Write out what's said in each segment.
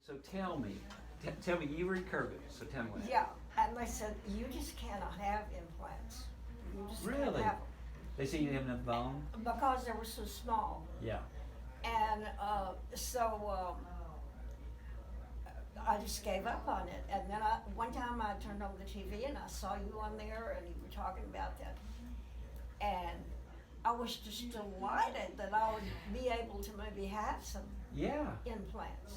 So tell me, you were in Kerrville, so tell me what happened. Yeah, and they said, you just cannot have implants. You just can't Really? have They say you didn't have enough bone? them. Because they were so small. Yeah. And I just gave up on it. And then one time I turned on the TV and I saw you on there and you were talking about that. And I was just delighted that I would be able to maybe have some Yeah. implants.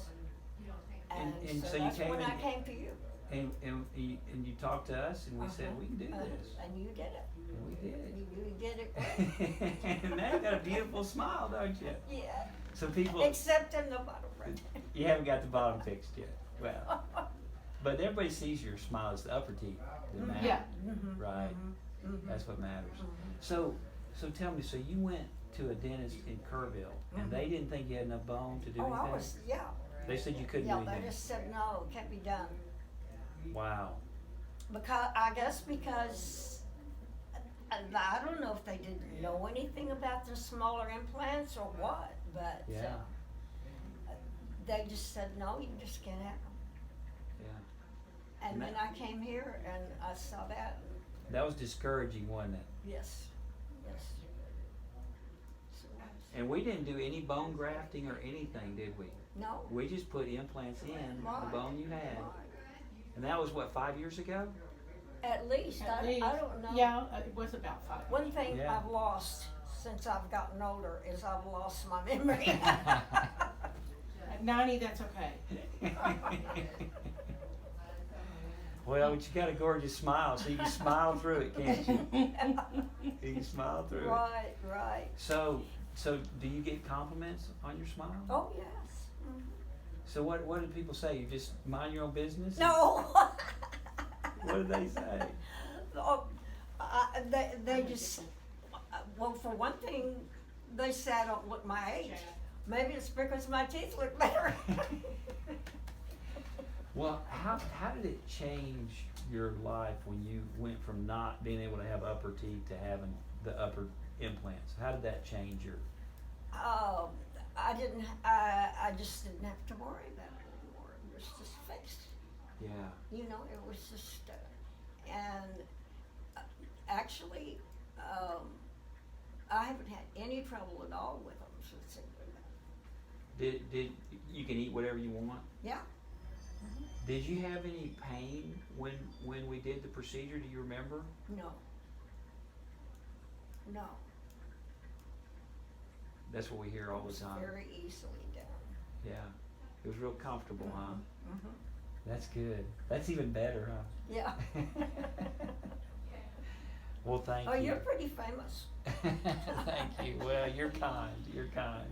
And so so you that's came when in- I came to you. And you talked to us and we said, we can do this. And you did it. And we did. You did it great. And now you got a beautiful smile, don't you? Yeah. So people, Except in the bottom right. you haven't got the bottom fixed yet. Well, but everybody sees your smile as the upper teeth that matter. Yeah. Right. That's what matters. So tell me, so you went to a dentist in Kerrville and they didn't think you had enough bone to do Oh, anything? I was, yeah. They said you couldn't Yeah, do they anything. just said, no, it can't be done. Wow. I guess because, I don't know if they didn't know anything about the smaller implants or what, but Yeah. they just said, no, you just can't have them. Yeah. And then I came here and I saw that, and That was discouraging, wasn't it? yes, yes. So, And we didn't do any bone grafting or anything, did we? no. We just put implants in Right. the bone you had. Right. And that was what, 5 years ago? At least, At I least. don't know. Yeah, it was about 5. One thing Yeah. I've lost since I've gotten older is I've lost my memory. At 90, that's okay. Well, but you got a gorgeous smile, so you can smile through it, can't you? You can smile through it. Right, right. So do you get compliments on your smile? Oh, yes. So what do people say? You just mind your own business? No. What do they say? Oh, they just, well, for one thing, they say I don't look my age. Maybe it's because my teeth look better. Well, how did it change your life when you went from not being able to have upper teeth to having the upper implants? How did that change your? I just didn't have to worry about it anymore. It was just fixed. Yeah. You know, it was just, and actually, I haven't had any trouble at all with them since they've been back. Did you can eat whatever you want? Yeah. Did you have any pain when we did the procedure? Do you remember? No. No. That's what we hear all It the was time. very easily done. Yeah. It was real comfortable, huh? Mm-hmm. That's good. That's even better, huh? Yeah. Well, thank Oh, you. you're pretty famous. Thank you. Well, you're kind. You're kind.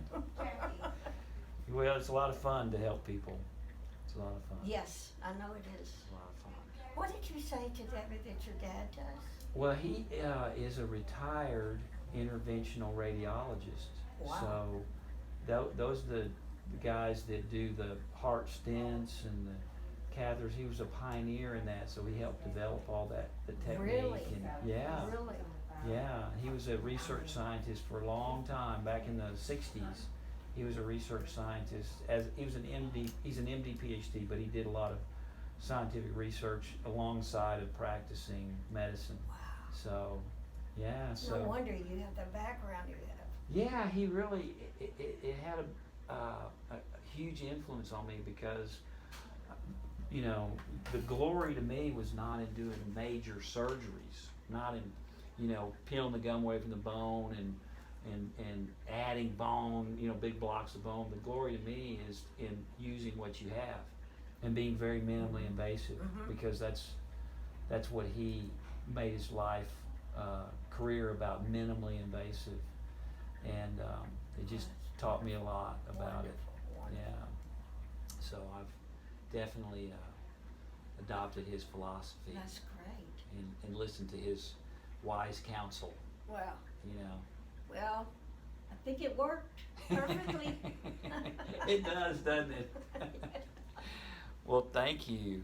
Well, it's a lot of fun to help people. It's a lot of fun. Yes, I know it is. It's a lot of fun. What did you say to Debbie that your dad does? Well, he is a retired interventional radiologist. Wow. So those are the guys that do the heart stents and the catheters. He was a pioneer in that, so he helped develop all that, the technique. Really? And yeah. Really? Yeah, he was a research scientist for a long time, back in the 60s. He was a research scientist. He was an MD, he's an MD PhD, but he did a lot of scientific research alongside of practicing medicine. Wow. So, yeah, so. No wonder you have the background you have. Yeah, he really, it had a huge influence on me because, you know, the glory to me was not in doing major surgeries, not in, you know, peeling the gum away from the bone and adding bone, you know, big blocks of bone. The glory to me is in using what you have and being very minimally invasive, because that's what he made his life career about, minimally invasive, and it just taught me a lot about it. Yeah, so I've definitely adopted his philosophy That's great. and listened to his wise counsel. Well, You know. well, I think it worked perfectly. It does, doesn't it? Well, thank you.